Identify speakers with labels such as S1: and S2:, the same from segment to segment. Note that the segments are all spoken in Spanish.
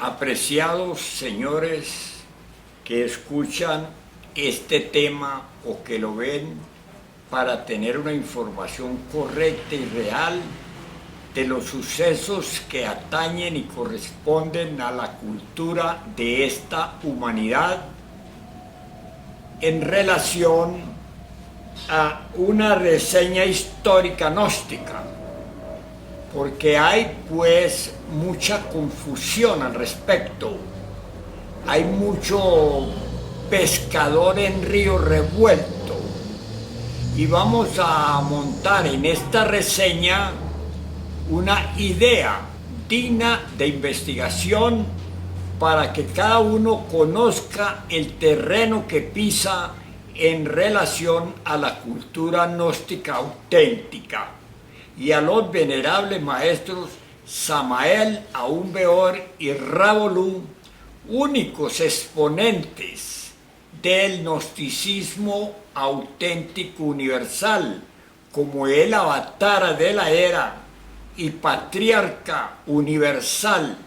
S1: Apreciados señores que escuchan este tema o que lo ven para tener una información correcta y real de los sucesos que atañen y corresponden a la cultura de esta humanidad en relación a una reseña histórica gnóstica, porque hay pues mucha confusión al respecto, hay mucho pescador en río revuelto, y vamos a montar en esta reseña una idea digna de investigación para que cada uno conozca el terreno que pisa en relación a la cultura gnóstica auténtica y a los venerables maestros Samael Aún Weor y Ra Bolu, únicos exponentes del gnosticismo auténtico universal, como el avatar de la era y patriarca universal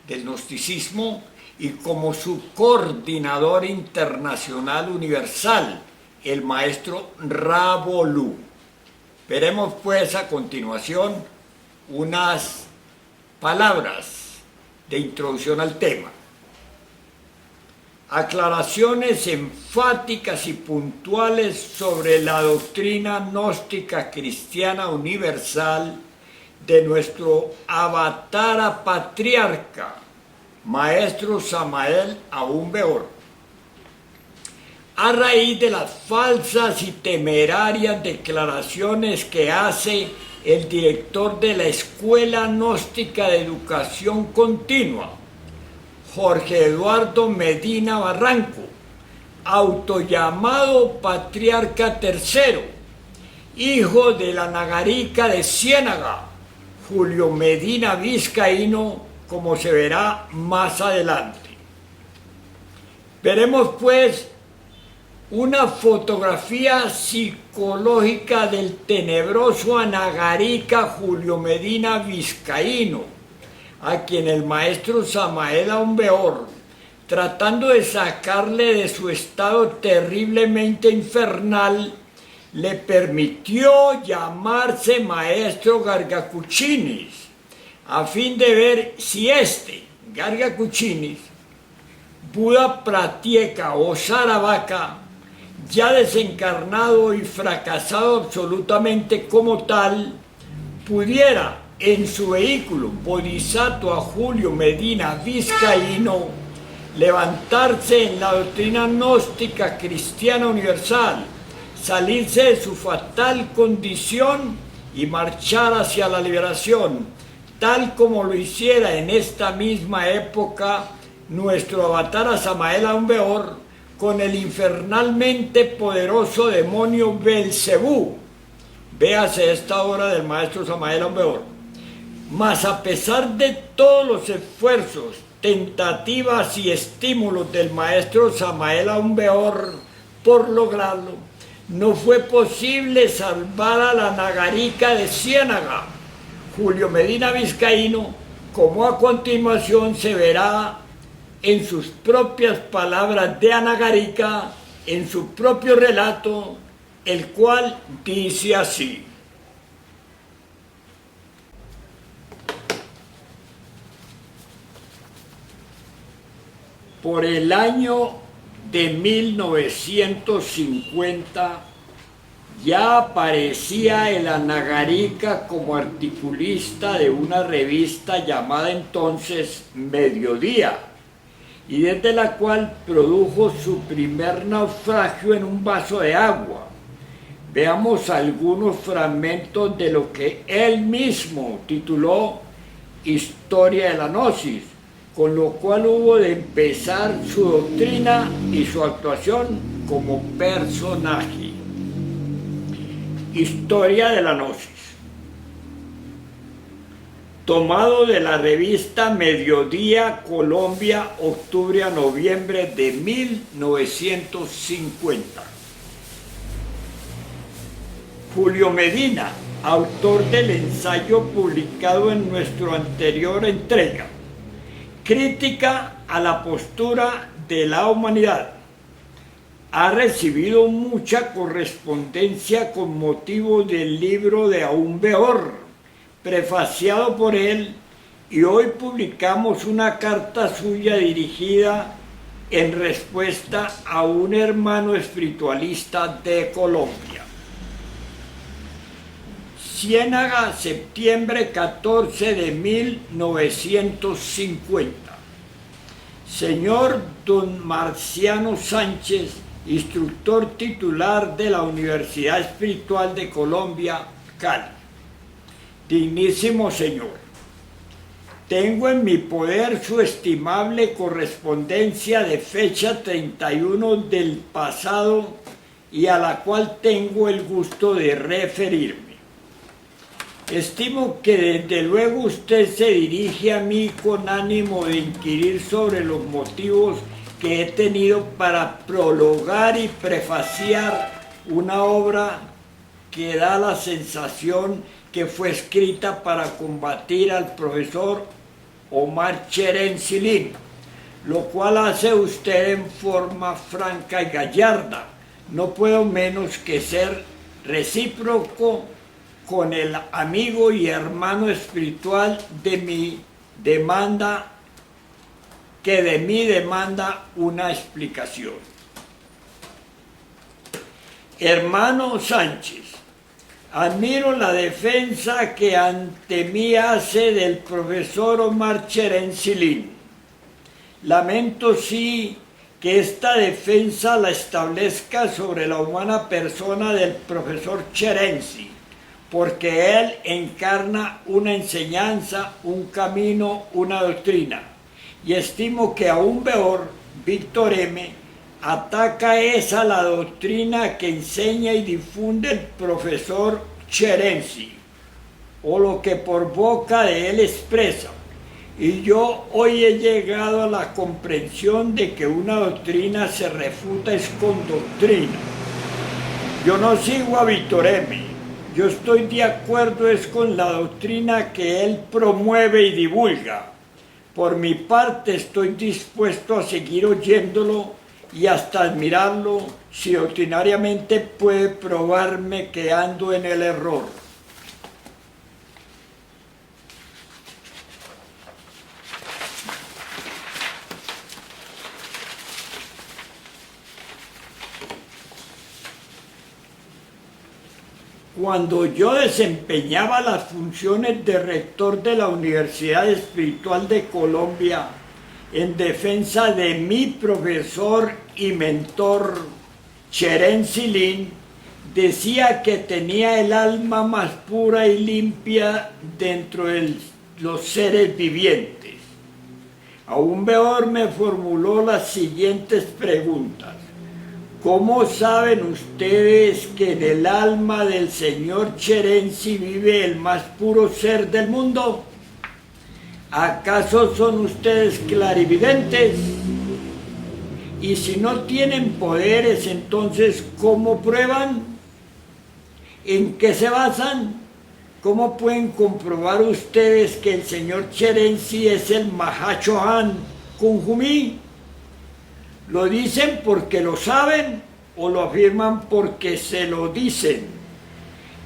S1: del gnosticismo, y como su coordinador internacional universal, el maestro Ra Bolu. Veremos pues a continuación unas palabras de introducción al tema. Aclaraciones enfáticas y puntuales sobre la doctrina gnóstica cristiana universal de nuestro avatar patriarca, maestro Samael Aún Weor. A raíz de las falsas y temerarias declaraciones que hace el director de la Escuela Gnóstica de Educación Continua, Jorge Eduardo Medina Barranco, autollamado Patriarca III, hijo de la Nagarica de Ciénaga, Julio Medina Vizcaíno, como se verá más adelante. Veremos pues una fotografía psicológica del tenebroso Anagarica Julio Medina Vizcaíno, a quien el maestro Samael Aún Weor, tratando de sacarle de su estado terriblemente infernal, le permitió llamarse maestro Gargacuchinis, a fin de ver si Gargacuchinis, Buda Pratyeka o Sarabaka, ya desencarnado y fracasado absolutamente como tal, pudiera en su vehículo Bodhisattva Julio Medina Vizcaíno levantarse en la doctrina gnóstica cristiana universal, salirse de su fatal condición y marchar hacia la liberación, tal como lo hiciera en esta misma época nuestro avatar Samael Aún Weor con el infernalmente poderoso demonio Belcebú. Véase esta obra del maestro Samael Aún Weor. Mas a pesar de todos los esfuerzos, tentativas y estímulos del maestro Samael Aún Weor por lograrlo, no fue posible salvar a la Nagarica de Ciénaga, Julio Medina Vizcaíno, como a continuación se verá en sus propias palabras de Anagarica, en su propio relato, el cual dice así. Por el año de 1950 ya aparecía el Anagarica como articulista de una revista llamada entonces Mediodía, y desde la cual produjo su primer naufragio en un vaso de agua. Veamos algunos fragmentos de lo que él mismo tituló Historia de la Gnosis, con lo cual hubo de empezar su doctrina y su actuación como personaje. Historia de la Gnosis. Tomado de la revista Mediodía, Colombia, octubre a noviembre de 1950. Julio Medina, autor del ensayo publicado en nuestra anterior entrega, Crítica a la postura de la humanidad. Ha recibido mucha correspondencia con motivo del libro de Aún Peor, prefaciado por él, y hoy publicamos una carta suya dirigida en respuesta a un hermano espiritualista de Colombia. Ciénaga, septiembre 14 de 1950. Señor don Marciano Sánchez, instructor titular de la Universidad Espiritual de Colombia, Cali. Dignísimo Señor, tengo en mi poder su estimable correspondencia de fecha 31 del pasado y a la cual tengo el gusto de referirme. Estimo que desde luego usted se dirige a mí con ánimo de inquirir sobre los motivos que he tenido para prologar y prefaciar una obra que da la sensación que fue escrita para combatir al profesor Omar Cherensilin, lo cual hace usted en forma franca y gallarda. No puedo menos que ser recíproco con el amigo y hermano espiritual de mí demanda una explicación. Hermano Sánchez, admiro la defensa que ante mí hace del profesor Omar Cherensilin. Lamento sí que esta defensa la establezca sobre la humana persona del profesor Cherensi, porque él encarna una enseñanza, un camino, una doctrina. Y estimo que aún peor, Víctor M. ataca esa la doctrina que enseña y difunde el profesor Cherensi, o lo que por boca de él expresa. Y yo hoy he llegado a la comprensión de que una doctrina se refuta es con doctrina. Yo no sigo a Víctor M. Yo estoy de acuerdo es con la doctrina que él promueve y divulga. Por mi parte estoy dispuesto a seguir oyéndolo y hasta admirarlo si ordinariamente puede probarme que ando en el error. Cuando yo desempeñaba las funciones de rector de la Universidad Espiritual de Colombia en defensa de mi profesor y mentor Cherensilin, decía que tenía el alma más pura y limpia dentro de los seres vivientes. Aún peor me formuló las siguientes preguntas. ¿Cómo saben ustedes que en el alma del señor Cherensi vive el más puro ser del mundo? ¿Acaso son ustedes clarividentes? Y si no tienen poderes, entonces, ¿cómo prueban? ¿En qué se basan? ¿Cómo pueden comprobar ustedes que el señor Cherensi es el Mahachohan Kunjumi? ¿Lo dicen porque lo saben o lo afirman porque se lo dicen?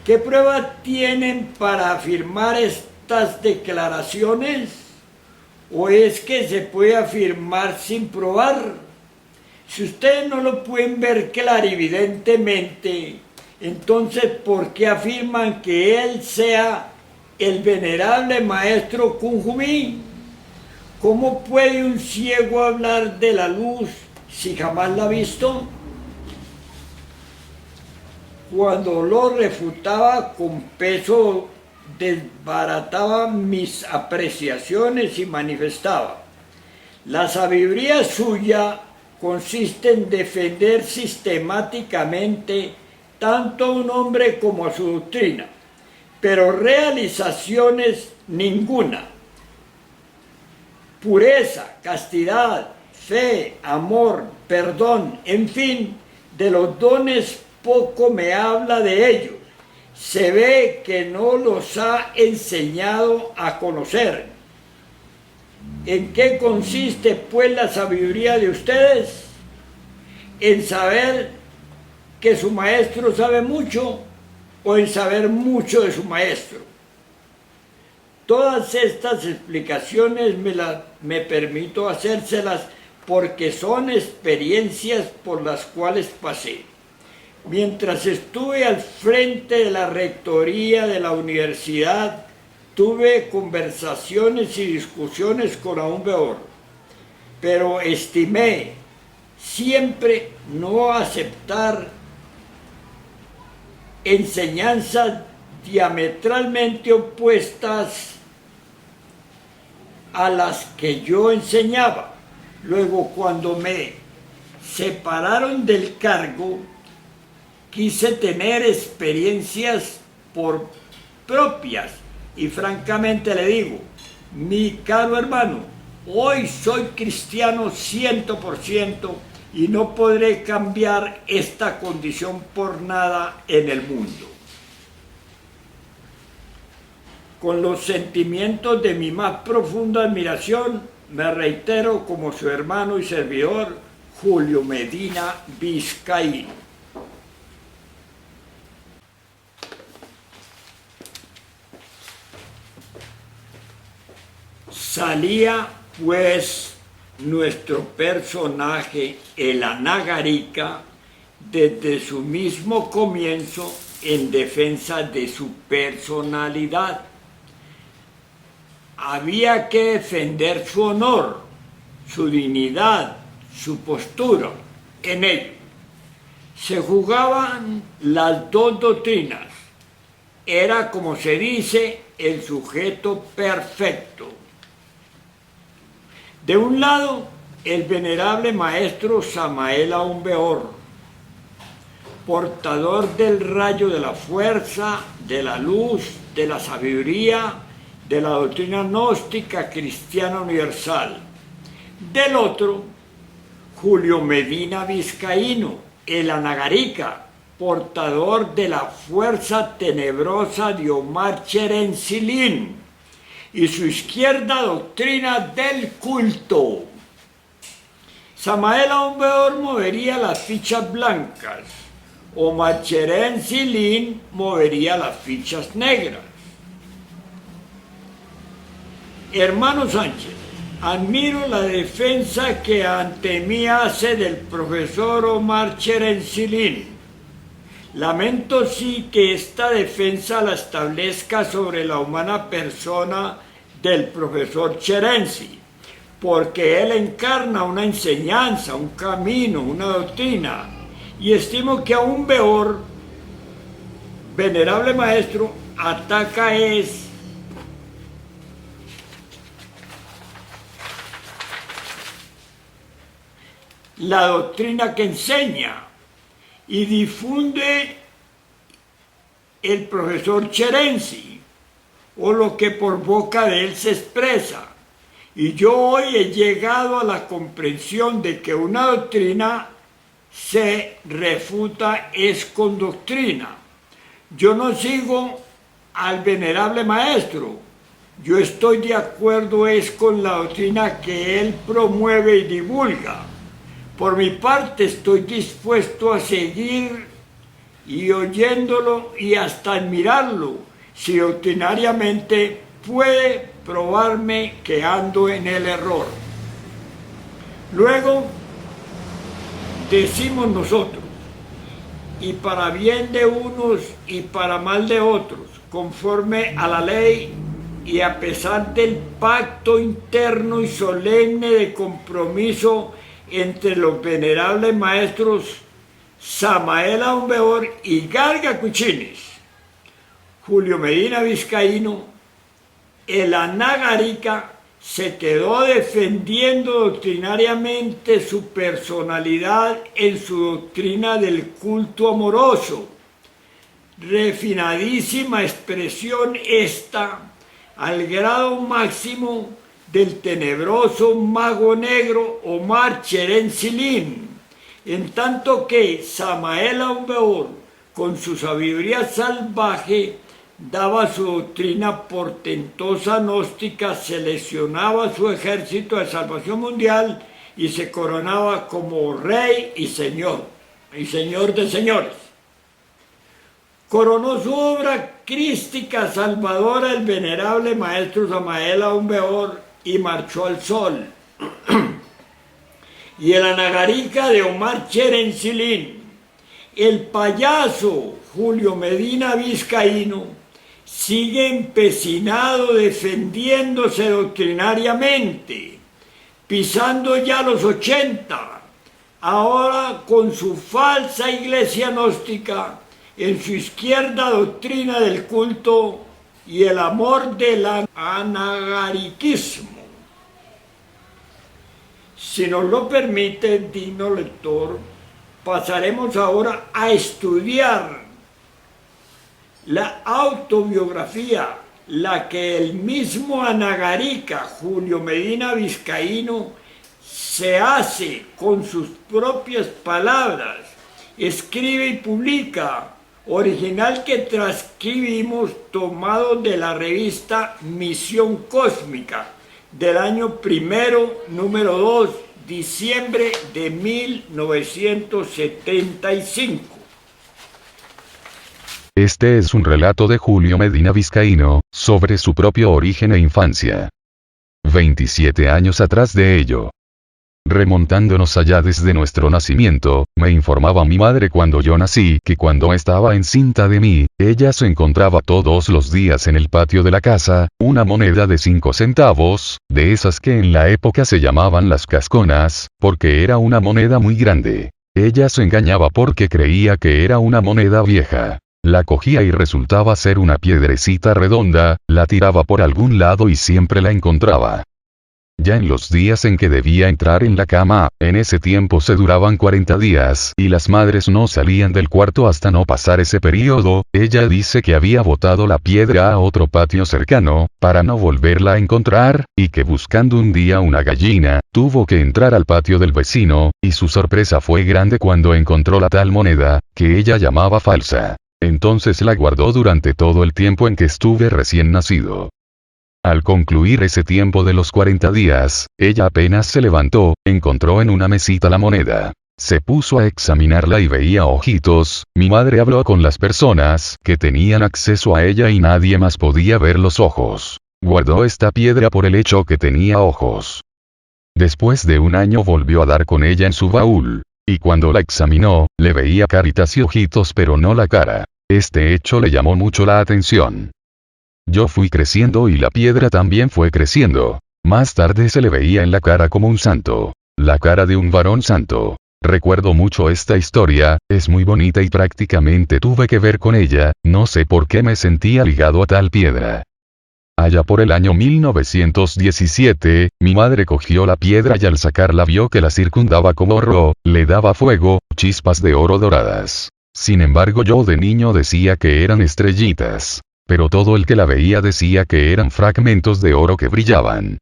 S1: ¿Qué prueba tienen para afirmar estas declaraciones? ¿O es que se puede afirmar sin probar? Si ustedes no lo pueden ver clarividentemente, entonces ¿por qué afirman que él sea el venerable maestro Kunjumi? ¿Cómo puede un ciego hablar de la luz si jamás la ha visto? Cuando lo refutaba con peso, desbarataba mis apreciaciones y manifestaba: la sabiduría suya consiste en defender sistemáticamente tanto a un hombre como a su doctrina, pero realizaciones ninguna. Pureza, castidad, fe, amor, perdón, en fin, de los dones poco me habla de ellos. Se ve que no los ha enseñado a conocer. ¿En qué consiste pues la sabiduría de ustedes? ¿En saber que su maestro sabe mucho o en saber mucho de su maestro? Todas estas explicaciones me permito hacérselas porque son experiencias por las cuales pasé. Mientras estuve al frente de la rectoría de la universidad, tuve conversaciones y discusiones con Aún Weor, pero estimé siempre no aceptar enseñanzas diametralmente opuestas a las que yo enseñaba. Luego, cuando me separaron del cargo, quise tener experiencias propias y francamente le digo, mi caro hermano, hoy soy cristiano 100% y no podré cambiar esta condición por nada en el mundo. Con los sentimientos de mi más profunda admiración, me reitero como su hermano y servidor, Julio Medina Vizcaíno. Salía pues nuestro personaje, el Anagarica, desde su mismo comienzo en defensa de su personalidad. Había que defender su honor, su dignidad, su postura. En ello se jugaban las dos doctrinas. Era, como se dice, el sujeto perfecto. De un lado, el venerable maestro Samael Aún Weor, portador del rayo de la fuerza, de la luz, de la sabiduría, de la doctrina gnóstica cristiana universal. Del otro, Julio Medina Vizcaíno, el Anagarica, portador de la fuerza tenebrosa de Omar Cherensilin y su izquierda doctrina del culto. Samael Aún Weor movería las fichas blancas, Omar Cherensilin movería las fichas negras. Hermano Sánchez, admiro la defensa que ante mí hace del profesor Omar Cherensilin. Lamento sí que esta defensa la establezca sobre la humana persona del profesor Cherensi, porque él encarna una enseñanza, un camino, una doctrina, y estimo que Aún Weor, venerable maestro, ataca la doctrina que enseña y difunde el profesor Cherensi, o lo que por boca de él se expresa. Y yo hoy he llegado a la comprensión de que una doctrina se refuta es con doctrina. Yo no sigo al venerable maestro, yo estoy de acuerdo es con la doctrina que él promueve y divulga. Por mi parte estoy dispuesto a seguir y oyéndolo y hasta admirarlo, si doctrinariamente puede probarme que ando en el error. Luego decimos nosotros, y para bien de unos y para mal de otros, conforme a la ley y a pesar del pacto interno y solemne de compromiso entre los venerables maestros Samael Aún Weor y Garga Kuchinis, Julio Medina Vizcaíno, el Anagarica se quedó defendiendo doctrinariamente su personalidad en su doctrina del culto amoroso. Refinadísima expresión esta, al grado máximo del tenebroso mago negro Omar Cherensilin, en tanto que Samael Aún Weor, con su sabiduría salvaje, daba su doctrina portentosa gnóstica, seleccionaba su ejército de salvación mundial y se coronaba como rey y señor de señores. Coronó su obra crística salvadora el venerable maestro Samael Aun Weor y marchó al sol. Y el Anagarica de Omar Cherencilín, el payaso Julio Medina Vizcaíno, sigue empecinado defendiéndose doctrinariamente, pisando ya los 80, ahora con su falsa iglesia gnóstica, en su izquierda doctrina del culto y el amor del anagariquismo. Si nos lo permite, digno lector, pasaremos ahora a estudiar la autobiografía, la que el mismo Anagarica, Julio Medina Vizcaíno, se hace con sus propias palabras, escribe y publica, original que transcribimos tomado de la revista Misión Cósmica, del año primero, número 2, diciembre de 1975.
S2: Este es un relato de Julio Medina Vizcaíno, sobre su propio origen e infancia. 27 años atrás de ello. Remontándonos allá desde nuestro nacimiento, me informaba mi madre cuando yo nací que cuando estaba encinta de mí, ella se encontraba todos los días en el patio de la casa, una moneda de 5 centavos, de esas que en la época se llamaban las casconas, porque era una moneda muy grande. Ella se engañaba porque creía que era una moneda vieja. La cogía y resultaba ser una piedrecita redonda, la tiraba por algún lado y siempre la encontraba. Ya en los días en que debía entrar en la cama, en ese tiempo se duraban 40 días y las madres no salían del cuarto hasta no pasar ese periodo, ella dice que había botado la piedra a otro patio cercano, para no volverla a encontrar, y que buscando un día una gallina, tuvo que entrar al patio del vecino, y su sorpresa fue grande cuando encontró la tal moneda, que ella llamaba falsa. Entonces la guardó durante todo el tiempo en que estuve recién nacido. Al concluir ese tiempo de los 40 días, ella apenas se levantó, encontró en una mesita la moneda. Se puso a examinarla y veía ojitos, mi madre habló con las personas que tenían acceso a ella y nadie más podía ver los ojos. Guardó esta piedra por el hecho que tenía ojos. Después de un año volvió a dar con ella en su baúl. Y cuando la examinó, le veía caritas y ojitos pero no la cara. Este hecho le llamó mucho la atención. Yo fui creciendo y la piedra también fue creciendo. Más tarde se le veía en la cara como un santo. La cara de un varón santo. Recuerdo mucho esta historia, es muy bonita y prácticamente tuve que ver con ella, no sé por qué me sentía ligado a tal piedra. Allá por el año 1917, mi madre cogió la piedra y al sacarla vio que la circundaba como oro, le daba fuego, chispas de oro doradas. Sin embargo yo de niño decía que eran estrellitas. Pero todo el que la veía decía que eran fragmentos de oro que brillaban.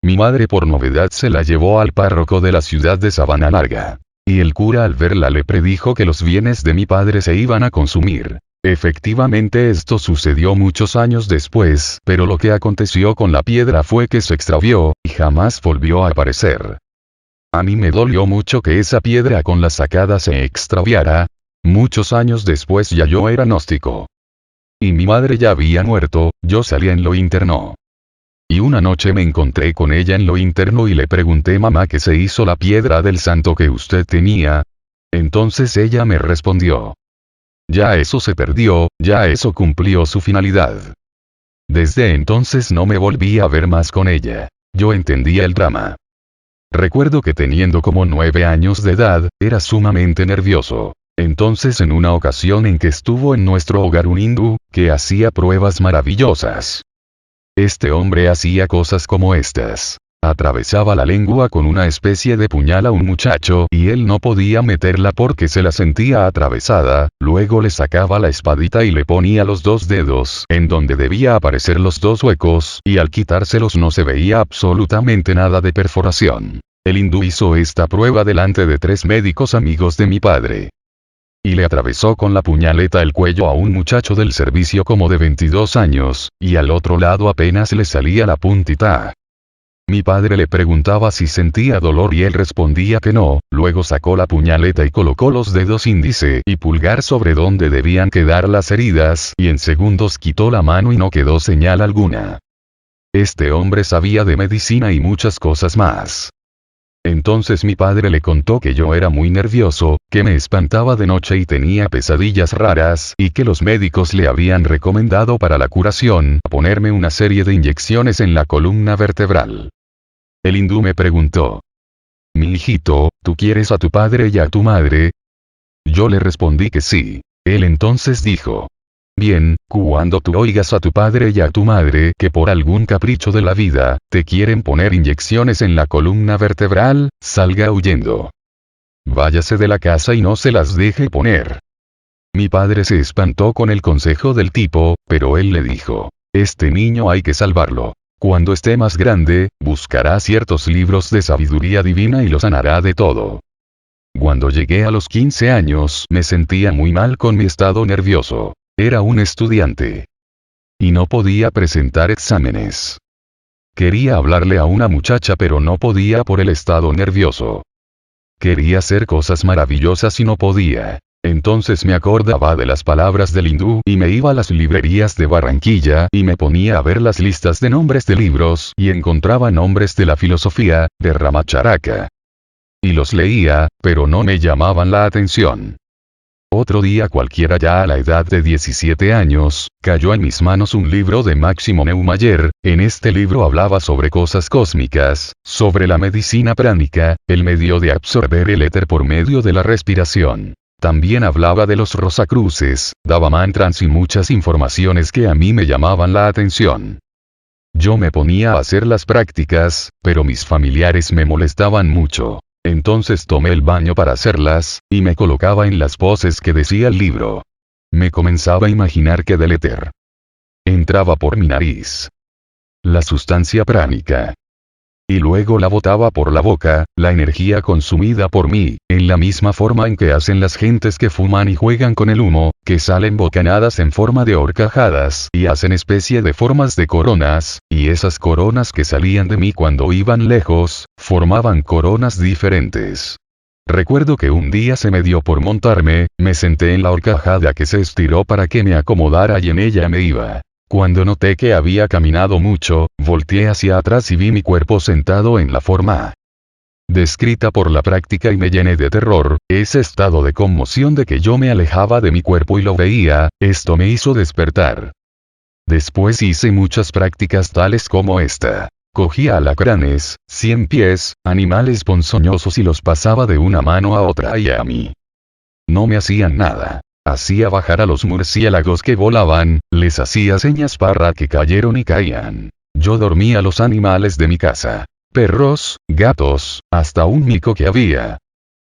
S2: Mi madre por novedad se la llevó al párroco de la ciudad de Sabana Larga. Y el cura al verla le predijo que los bienes de mi padre se iban a consumir. Efectivamente esto sucedió muchos años después, pero lo que aconteció con la piedra fue que se extravió, y jamás volvió a aparecer. A mí me dolió mucho que esa piedra con la sacada se extraviara. Muchos años después ya yo era gnóstico. Y mi madre ya había muerto, yo salí en lo interno. Y una noche me encontré con ella en lo interno y le pregunté: mamá, ¿qué se hizo la piedra del santo que usted tenía? Entonces ella me respondió: ya eso se perdió, ya eso cumplió su finalidad. Desde entonces no me volví a ver más con ella. Yo entendía el drama. Recuerdo que teniendo como 9 años de edad, era sumamente nervioso. Entonces en una ocasión en que estuvo en nuestro hogar un hindú, que hacía pruebas maravillosas. Este hombre hacía cosas como estas. Atravesaba la lengua con una especie de puñal a un muchacho y él no podía meterla porque se la sentía atravesada, luego le sacaba la espadita y le ponía los 2 dedos en donde debía aparecer los 2 huecos y al quitárselos no se veía absolutamente nada de perforación. El hindú hizo esta prueba delante de 3 médicos amigos de mi padre. Y le atravesó con la puñaleta el cuello a un muchacho del servicio como de 22 años, y al otro lado apenas le salía la puntita. Mi padre le preguntaba si sentía dolor y él respondía que no, luego sacó la puñaleta y colocó los dedos índice y pulgar sobre donde debían quedar las heridas y en segundos quitó la mano y no quedó señal alguna. Este hombre sabía de medicina y muchas cosas más. Entonces mi padre le contó que yo era muy nervioso, que me espantaba de noche y tenía pesadillas raras, y que los médicos le habían recomendado para la curación ponerme una serie de inyecciones en la columna vertebral. El hindú me preguntó: «Mi hijito, ¿tú quieres a tu padre y a tu madre?» Yo le respondí que sí. Él entonces dijo: «Bien, cuando tú oigas a tu padre y a tu madre que por algún capricho de la vida, te quieren poner inyecciones en la columna vertebral, salga huyendo. Váyase de la casa y no se las deje poner». Mi padre se espantó con el consejo del tipo, pero él le dijo: «Este niño hay que salvarlo. Cuando esté más grande, buscará ciertos libros de sabiduría divina y lo sanará de todo». Cuando llegué a los 15 años me sentía muy mal con mi estado nervioso. Era un estudiante. Y no podía presentar exámenes. Quería hablarle a una muchacha pero no podía por el estado nervioso. Quería hacer cosas maravillosas y no podía. Entonces me acordaba de las palabras del hindú y me iba a las librerías de Barranquilla y me ponía a ver las listas de nombres de libros y encontraba nombres de la filosofía, de Ramacharaka. Y los leía, pero no me llamaban la atención. Otro día cualquiera ya a la edad de 17 años, cayó en mis manos un libro de Máximo Neumayer. En este libro hablaba sobre cosas cósmicas, sobre la medicina pránica, el medio de absorber el éter por medio de la respiración. También hablaba de los rosacruces, daba mantras y muchas informaciones que a mí me llamaban la atención. Yo me ponía a hacer las prácticas, pero mis familiares me molestaban mucho. Entonces tomé el baño para hacerlas, y me colocaba en las poses que decía el libro. Me comenzaba a imaginar que del éter entraba por mi nariz la sustancia pránica. Y luego la botaba por la boca, la energía consumida por mí, en la misma forma en que hacen las gentes que fuman y juegan con el humo, que salen bocanadas en forma de horcajadas y hacen especie de formas de coronas, y esas coronas que salían de mí cuando iban lejos, formaban coronas diferentes. Recuerdo que un día se me dio por montarme, me senté en la horcajada que se estiró para que me acomodara y en ella me iba. Cuando noté que había caminado mucho, volteé hacia atrás y vi mi cuerpo sentado en la forma descrita por la práctica y me llené de terror. Ese estado de conmoción de que yo me alejaba de mi cuerpo y lo veía, esto me hizo despertar. Después hice muchas prácticas tales como esta. Cogía alacranes, 100 pies, animales ponzoñosos y los pasaba de una mano a otra y a mí no me hacían nada. Hacía bajar a los murciélagos que volaban, les hacía señas para que cayeron y caían. Yo dormía a los animales de mi casa. Perros, gatos, hasta un mico que había.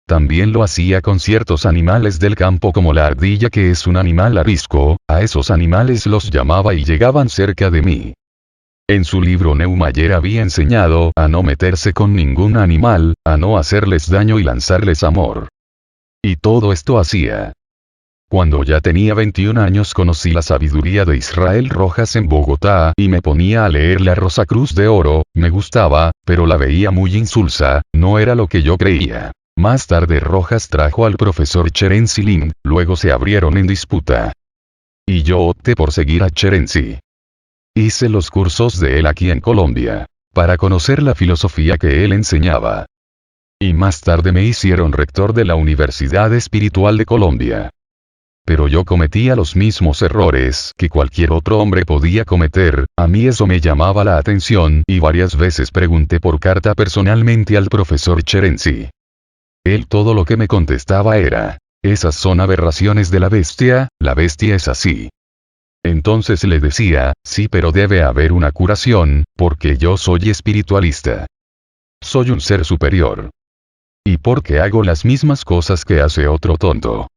S2: También lo hacía con ciertos animales del campo como la ardilla que es un animal arisco, a esos animales los llamaba y llegaban cerca de mí. En su libro Neumayer había enseñado a no meterse con ningún animal, a no hacerles daño y lanzarles amor. Y todo esto hacía. Cuando ya tenía 21 años conocí la sabiduría de Israel Rojas en Bogotá y me ponía a leer la Rosacruz de Oro. Me gustaba, pero la veía muy insulsa, no era lo que yo creía. Más tarde Rojas trajo al profesor Cherenzi Lin, luego se abrieron en disputa. Y yo opté por seguir a Cherenzi. Hice los cursos de él aquí en Colombia, para conocer la filosofía que él enseñaba. Y más tarde me hicieron rector de la Universidad Espiritual de Colombia. Pero yo cometía los mismos errores que cualquier otro hombre podía cometer, a mí eso me llamaba la atención y varias veces pregunté por carta personalmente al profesor Cherenzi. Él todo lo que me contestaba era: esas son aberraciones de la bestia es así. Entonces le decía, sí, pero debe haber una curación, porque yo soy espiritualista. Soy un ser superior. ¿Y por qué hago las mismas cosas que hace otro tonto?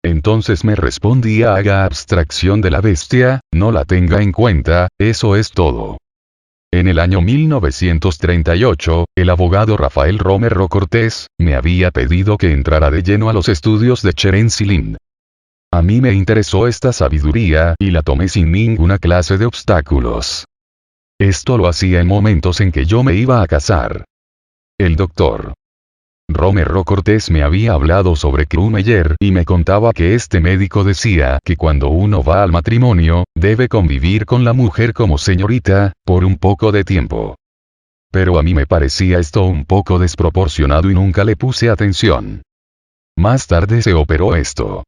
S2: Entonces me respondía: haga abstracción de la bestia, no la tenga en cuenta, eso es todo. En el año 1938, el abogado Rafael Romero Cortés me había pedido que entrara de lleno a los estudios de Terence Lin. A mí me interesó esta sabiduría y la tomé sin ninguna clase de obstáculos. Esto lo hacía en momentos en que yo me iba a casar. El doctor Romero Cortés me había hablado sobre Krumeyer y me contaba que este médico decía que cuando uno va al matrimonio, debe convivir con la mujer como señorita, por un poco de tiempo. Pero a mí me parecía esto un poco desproporcionado y nunca le puse atención. Más tarde se operó esto.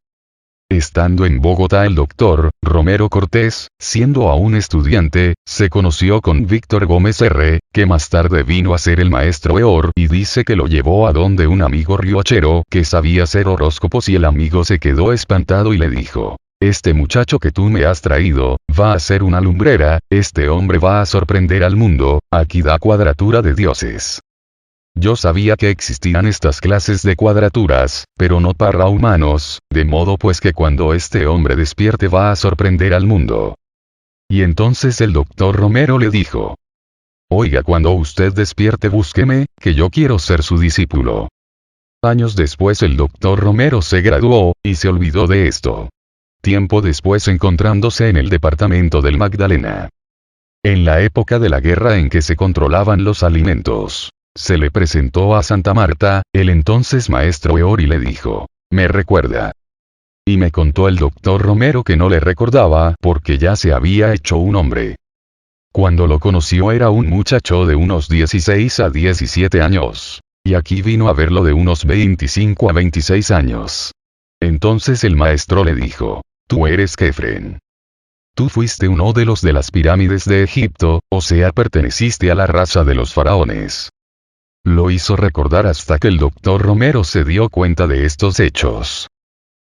S2: Estando en Bogotá el doctor Romero Cortés, siendo aún estudiante, se conoció con Víctor Gómez R., que más tarde vino a ser el maestro Eor y dice que lo llevó a donde un amigo riochero que sabía hacer horóscopos y el amigo se quedó espantado y le dijo: este muchacho que tú me has traído, va a ser una lumbrera, este hombre va a sorprender al mundo, aquí da cuadratura de dioses. Yo sabía que existían estas clases de cuadraturas, pero no para humanos, de modo pues que cuando este hombre despierte va a sorprender al mundo. Y entonces el doctor Romero le dijo: oiga, cuando usted despierte búsqueme, que yo quiero ser su discípulo. Años después el doctor Romero se graduó, y se olvidó de esto. Tiempo después encontrándose en el departamento del Magdalena. En la época de la guerra en que se controlaban los alimentos. Se le presentó a Santa Marta, el entonces maestro Eor y le dijo: ¿me recuerda? Y me contó el doctor Romero que no le recordaba porque ya se había hecho un hombre. Cuando lo conoció era un muchacho de unos 16 a 17 años. Y aquí vino a verlo de unos 25 a 26 años. Entonces el maestro le dijo: tú eres Kefren. Tú fuiste uno de los de las pirámides de Egipto, o sea, perteneciste a la raza de los faraones. Lo hizo recordar hasta que el doctor Romero se dio cuenta de estos hechos.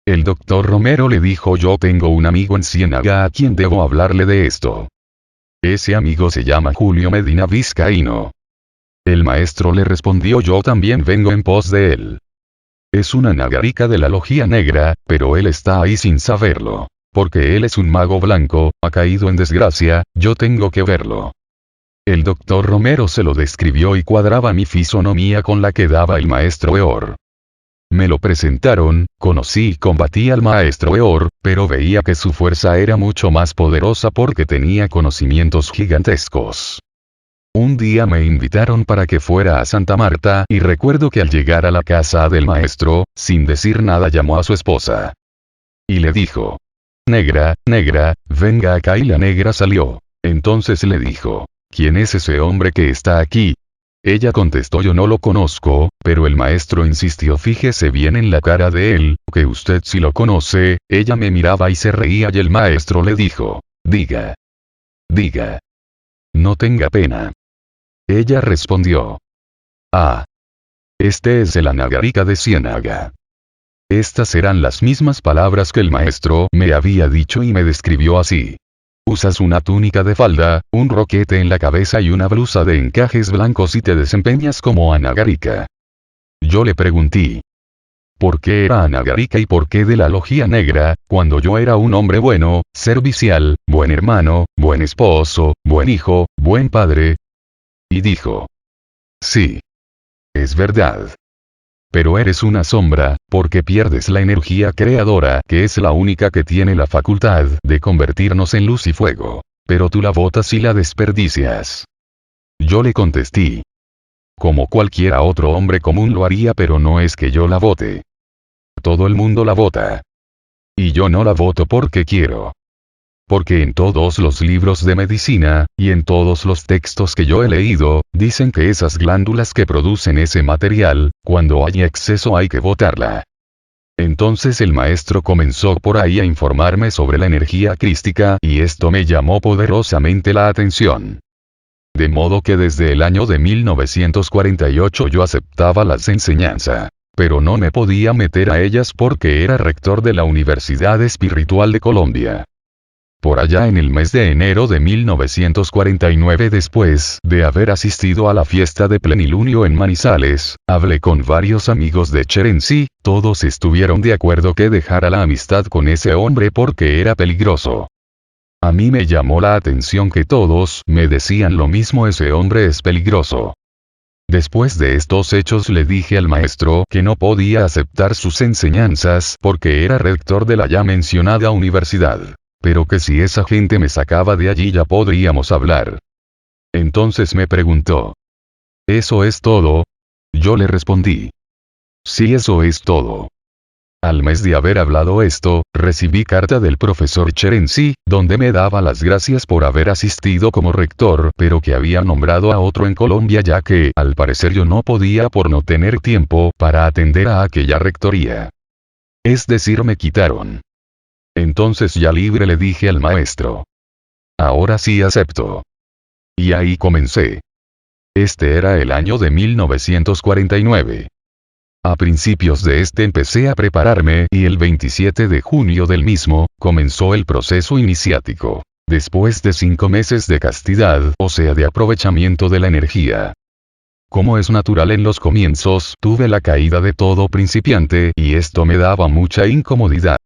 S2: El doctor Romero le dijo: yo tengo un amigo en Ciénaga a quien debo hablarle de esto. Ese amigo se llama Julio Medina Vizcaíno. El maestro le respondió: yo también vengo en pos de él. Es una nagarica de la logia negra, pero él está ahí sin saberlo. Porque él es un mago blanco, ha caído en desgracia, yo tengo que verlo. El doctor Romero se lo describió y cuadraba mi fisonomía con la que daba el maestro Eor. Me lo presentaron, conocí y combatí al maestro Eor, pero veía que su fuerza era mucho más poderosa porque tenía conocimientos gigantescos. Un día me invitaron para que fuera a Santa Marta y recuerdo que al llegar a la casa del maestro, sin decir nada llamó a su esposa. Y le dijo: negra, negra, venga acá, y la negra salió. Entonces le dijo: ¿quién es ese hombre que está aquí? Ella contestó: yo no lo conozco, pero el maestro insistió: fíjese bien en la cara de él, que usted sí lo conoce. Ella me miraba y se reía y el maestro le dijo: diga. Diga. No tenga pena. Ella respondió: ah. Este es el Anagarica de Ciénaga. Estas eran las mismas palabras que el maestro me había dicho y me describió así. Usas una túnica de falda, un roquete en la cabeza y una blusa de encajes blancos y te desempeñas como Anagarica. Yo le pregunté: ¿por qué era Anagarica y por qué de la logia negra, cuando yo era un hombre bueno, servicial, buen hermano, buen esposo, buen hijo, buen padre? Y dijo: sí. Es verdad. Pero eres una sombra, porque pierdes la energía creadora, que es la única que tiene la facultad de convertirnos en luz y fuego. Pero tú la botas y la desperdicias. Yo le contesté: como cualquiera otro hombre común lo haría, pero no es que yo la bote. Todo el mundo la bota. Y yo no la boto porque quiero. Porque en todos los libros de medicina, y en todos los textos que yo he leído, dicen que esas glándulas que producen ese material, cuando hay exceso hay que botarla. Entonces el maestro comenzó por ahí a informarme sobre la energía crística y esto me llamó poderosamente la atención. De modo que desde el año de 1948 yo aceptaba las enseñanzas. Pero no me podía meter a ellas porque era rector de la Universidad Espiritual de Colombia. Por allá en el mes de enero de 1949, después de haber asistido a la fiesta de plenilunio en Manizales, hablé con varios amigos de Cherency, todos estuvieron de acuerdo que dejara la amistad con ese hombre porque era peligroso. A mí me llamó la atención que todos me decían lo mismo: ese hombre es peligroso. Después de estos hechos le dije al maestro que no podía aceptar sus enseñanzas porque era rector de la ya mencionada universidad, pero que si esa gente me sacaba de allí ya podríamos hablar. Entonces me preguntó: ¿eso es todo? Yo le respondí: sí, eso es todo. Al mes de haber hablado esto, recibí carta del profesor Cherenzi, donde me daba las gracias por haber asistido como rector, pero que había nombrado a otro en Colombia, ya que, al parecer, yo no podía por no tener tiempo para atender a aquella rectoría. Es decir, me quitaron. Entonces, ya libre, le dije al maestro: ahora sí acepto. Y ahí comencé. Este era el año de 1949. A principios de este empecé a prepararme y el 27 de junio del mismo, comenzó el proceso iniciático. Después de 5 meses de castidad, o sea, de aprovechamiento de la energía. Como es natural en los comienzos, tuve la caída de todo principiante y esto me daba mucha incomodidad.